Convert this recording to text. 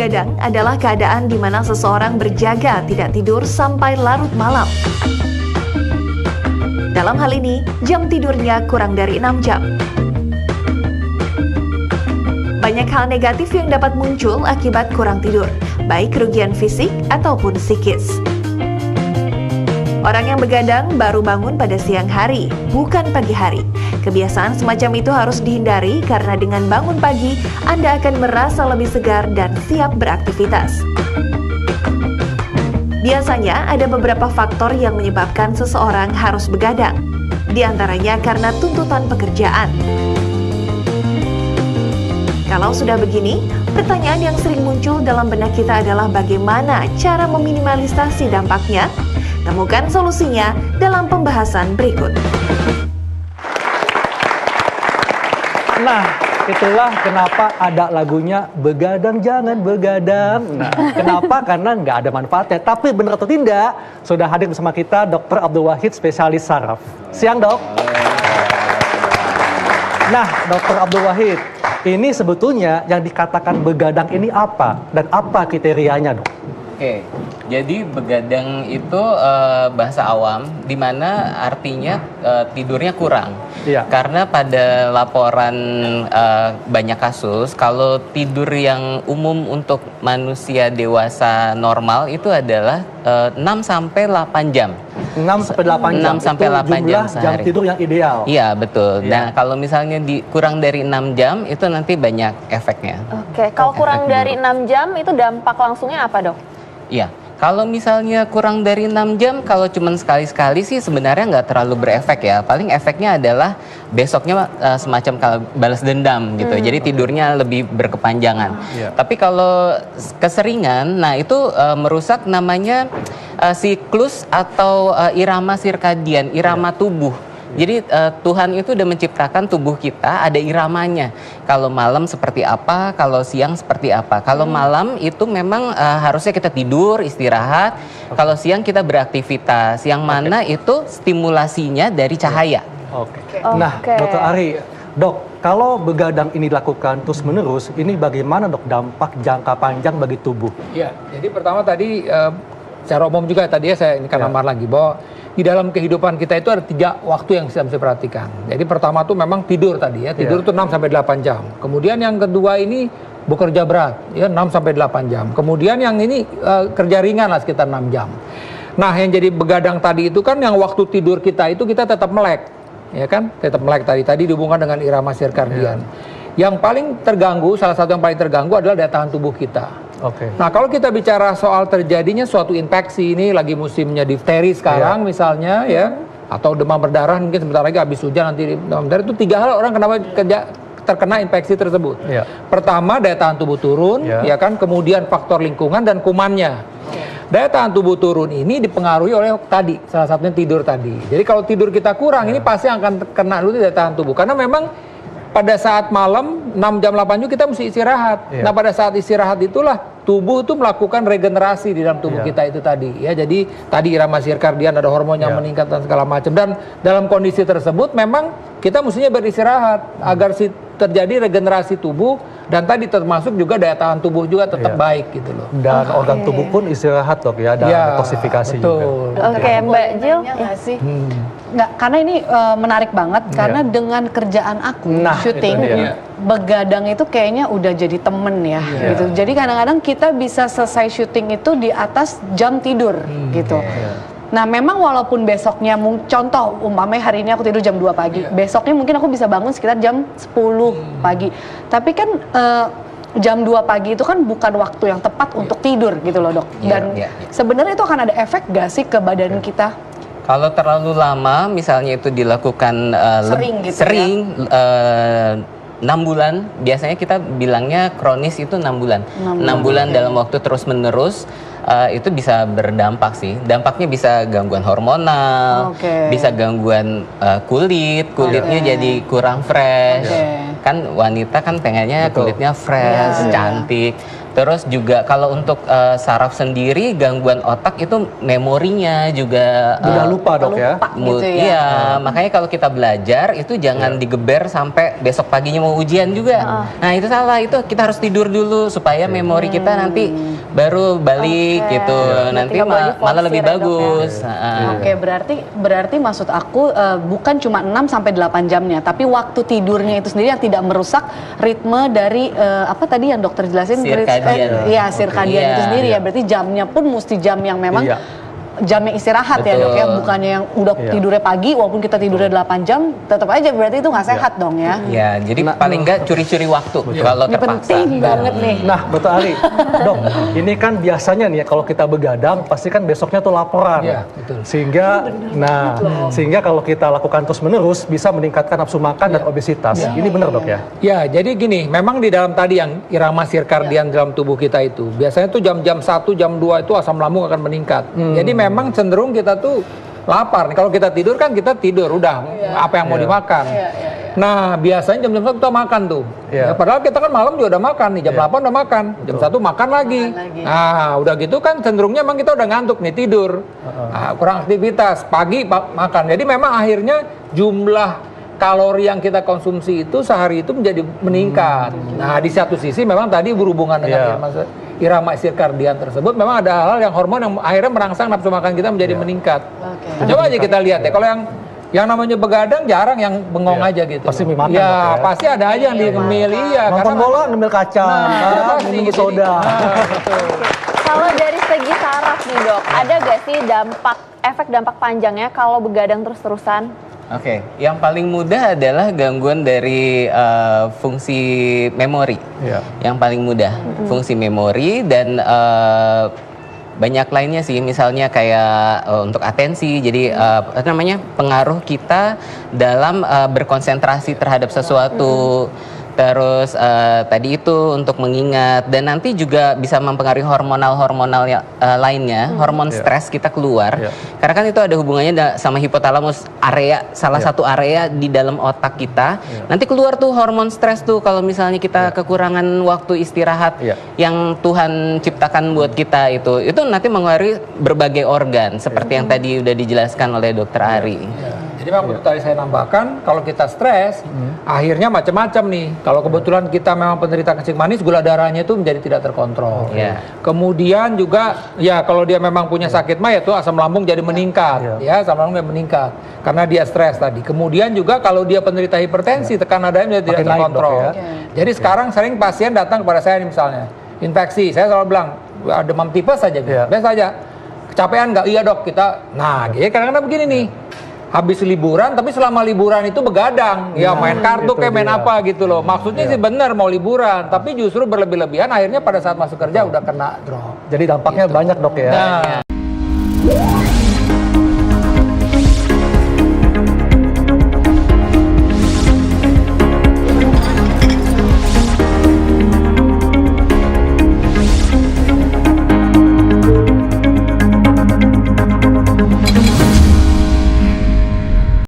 begadang adalah keadaan di mana seseorang berjaga tidak tidur sampai larut malam. Dalam hal ini, jam tidurnya kurang dari 6 jam. Banyak hal negatif yang dapat muncul akibat kurang tidur, baik kerugian fisik ataupun psikis. Orang yang begadang baru bangun pada siang hari, bukan pagi hari. Kebiasaan semacam itu harus dihindari karena dengan bangun pagi, Anda akan merasa lebih segar dan siap beraktivitas. Biasanya ada beberapa faktor yang menyebabkan seseorang harus begadang. Di antaranya karena tuntutan pekerjaan. Kalau sudah begini, pertanyaan yang sering muncul dalam benak kita adalah bagaimana cara meminimalisasi dampaknya? Temukan solusinya dalam pembahasan berikut. Nah, itulah kenapa ada lagunya Begadang Jangan Begadang. Nah, kenapa? Karena nggak ada manfaatnya. Tapi benar atau tidak, sudah hadir bersama kita Dr. Abdul Wahid, spesialis saraf. Siang, Dok. Nah, Dr. Abdul Wahid, ini sebetulnya yang dikatakan begadang ini apa? Dan apa kriterianya, Dok? Oke, jadi begadang itu bahasa awam, di mana artinya tidurnya kurang. Iya. Karena pada laporan banyak kasus, kalau tidur yang umum untuk manusia dewasa normal itu adalah 6-8 jam. 6-8 jam. 6-8 jam sehari. Jam tidur yang ideal. Iya, betul. Iya. Nah, kalau misalnya kurang dari 6 jam, itu nanti banyak efeknya. Oke, kalau kurang dari 6 jam, itu dampak langsungnya apa, Dok? Iya, kalau misalnya kurang dari 6 jam, kalau cuma sekali-sekali sih sebenarnya nggak terlalu berefek ya. Paling efeknya adalah besoknya semacam balas dendam gitu. Jadi tidurnya lebih berkepanjangan. Tapi kalau keseringan, nah itu merusak namanya siklus atau irama sirkadian, irama tubuh. Jadi Tuhan itu udah menciptakan tubuh kita ada iramanya. Kalau malam seperti apa, kalau siang seperti apa. Kalau malam itu memang harusnya kita tidur, istirahat. Kalau siang kita beraktivitas. Yang mana itu stimulasinya dari cahaya. Nah, Dr. Ari, Dok, kalau begadang ini dilakukan terus-menerus, ini bagaimana, Dok, dampak jangka panjang bagi tubuh? Ya, jadi pertama tadi secara umum juga tadi ya saya ini kan namar lagi bahwa di dalam kehidupan kita itu ada 3 waktu yang kita mesti perhatikan. Jadi pertama tuh memang tidur tadi ya, tidur tuh 6-8 jam. Kemudian yang kedua ini bekerja berat ya 6-8 jam. Kemudian yang ini kerja ringan lah sekitar 6 jam. Nah, yang jadi begadang tadi itu kan yang waktu tidur kita itu kita tetap melek. Ya kan? Tetap melek tadi dihubungkan dengan irama sirkadian. Yang paling terganggu, salah satu yang paling terganggu adalah daya tahan tubuh kita. Nah, kalau kita bicara soal terjadinya suatu infeksi, ini lagi musimnya difteri sekarang misalnya ya, atau demam berdarah, mungkin sebentar lagi habis hujan nanti demam berdarah, itu 3 hal orang kenapa terkena infeksi tersebut. Pertama, daya tahan tubuh turun, ya kan, kemudian faktor lingkungan dan kumannya. Daya tahan tubuh turun ini dipengaruhi oleh tadi, salah satunya tidur tadi. Jadi kalau tidur kita kurang, ini pasti akan kena dulu daya tahan tubuh, karena memang pada saat malam 6 jam 8 jam kita mesti istirahat. Nah, pada saat istirahat itulah tubuh itu melakukan regenerasi di dalam tubuh kita itu tadi ya. Jadi tadi irama sirkadian ada hormon yang meningkat dan segala macam, dan dalam kondisi tersebut memang kita mestinya beristirahat agar terjadi regenerasi tubuh, dan tadi termasuk juga daya tahan tubuh juga tetap baik gitu loh. Dan organ tubuh pun istirahat, Dok ya, dan detoksifikasi juga. Oke, Mbak Jill. Nggak, karena ini menarik banget karena dengan kerjaan aku syuting, begadang itu kayaknya udah jadi temen ya gitu. Jadi kadang-kadang kita bisa selesai syuting itu di atas jam tidur gitu. Nah, memang walaupun besoknya contoh umpamanya hari ini aku tidur jam 2 pagi, besoknya mungkin aku bisa bangun sekitar jam 10 pagi. Tapi kan jam 2 pagi itu kan bukan waktu yang tepat untuk tidur gitu loh, Dok. Dan sebenarnya itu akan ada efek gak sih ke badan kita? Kalau terlalu lama, misalnya itu dilakukan sering 6 bulan, biasanya kita bilangnya kronis itu 6 bulan. 6 bulan dalam waktu terus-menerus, itu bisa berdampak sih. Dampaknya bisa gangguan hormonal, bisa gangguan kulitnya jadi kurang fresh. Kan wanita kan pengennya kulitnya fresh, cantik. Terus juga kalau untuk saraf sendiri, gangguan otak itu memorinya juga Mudah lupa dok ya. Gitu ya. Iya, makanya kalau kita belajar itu jangan digeber sampai besok paginya mau ujian juga. Nah itu salah, itu kita harus tidur dulu supaya memori kita nanti baru balik gitu. Nanti nggak boleh malah lebih diforsir ya, Dok, ya? bagus. Oke, berarti maksud aku bukan cuma 6 sampai 8 jamnya, tapi waktu tidurnya itu sendiri yang tidak merusak ritme dari apa tadi yang dokter jelasin? Sirkadian. Iya, sirkadian Iya. itu sendiri ya. Berarti jamnya pun mesti jam yang memang Iya. jamnya istirahat ya dok ya, Betul. bukannya yang udah tidurnya pagi walaupun kita tidurnya 8 jam, tetap aja berarti itu nggak sehat dong ya. Ya, jadi paling nggak curi-curi waktu kalau Ini terpaksa. penting banget nih. Nah, betul Ali. Dok, ini kan biasanya nih ya kalau kita begadang pasti kan besoknya tuh laporan. Iya, betul. Sehingga kalau kita lakukan terus-menerus bisa meningkatkan nafsu makan dan obesitas. Ini benar dok ya? Ya, jadi gini, memang di dalam tadi yang irama sirkadian dalam tubuh kita itu, biasanya tuh jam-jam 1, jam 2 itu asam lambung akan meningkat. Jadi memang cenderung kita tuh lapar nih. Kalau kita tidur kan kita tidur, udah apa yang mau dimakan. Nah, biasanya jam-jam 1 kita makan tuh. Ya, padahal kita kan malam juga udah makan nih, jam 8 udah makan, jam 1 makan lagi. Nah, udah gitu kan cenderungnya memang kita udah ngantuk nih, tidur. Nah, kurang aktivitas, pagi makan. Jadi memang akhirnya jumlah kalori yang kita konsumsi itu sehari itu menjadi meningkat. Nah, di satu sisi memang tadi berhubungan dengan irama sirkadian tersebut, memang ada hal-hal yang hormon yang akhirnya merangsang nafsu makan kita menjadi meningkat. Coba aja kita lihat ya, kalau yang namanya begadang jarang yang bengong aja gitu. Pasti mie makan, ya, dok, ya. pasti ada aja yang ngemil, iya. Nonton bola ngemil kacang, pasti minum gitu. soda. Kalau dari segi saraf nih dok, ada gak sih efek dampak panjangnya kalau begadang terus-terusan? Oke, yang paling mudah adalah gangguan dari fungsi memori. Iya. Yang paling mudah, fungsi memori dan banyak lainnya sih, misalnya kayak untuk atensi, jadi apa namanya, pengaruh kita dalam berkonsentrasi terhadap sesuatu. Terus tadi itu untuk mengingat, dan nanti juga bisa mempengaruhi hormonal lainnya, hormon stres kita keluar. Karena kan itu ada hubungannya sama hipotalamus, area salah satu area di dalam otak kita. Nanti keluar tuh hormon stres tuh kalau misalnya kita kekurangan waktu istirahat yang Tuhan ciptakan buat kita itu nanti mengaruhi berbagai organ seperti yang tadi udah dijelaskan oleh Dokter Ari. Jadi memang betul tadi saya nambahkan, kalau kita stres, akhirnya macam-macam nih. Kalau kebetulan kita memang penderita kencing manis, gula darahnya itu menjadi tidak terkontrol. Kemudian juga, ya kalau dia memang punya sakit mah, itu asam lambung jadi meningkat. Ya, asam lambung meningkat karena dia stres tadi. Kemudian juga kalau dia penderita hipertensi, tekanan darahnya menjadi tidak terkontrol. Jadi sekarang sering pasien datang kepada saya nih misalnya, infeksi, saya selalu bilang, demam tipes saja, biasa aja. Kecapean nggak? Iya dok, kita. Nah, kadang-kadang begini nih. Habis liburan, tapi selama liburan itu begadang, ya main kartu kayak main apa gitu loh. Maksudnya sih benar mau liburan, tapi justru berlebih-lebihan, akhirnya pada saat masuk kerja udah kena drop. Jadi dampaknya banyak dok ya. Nah.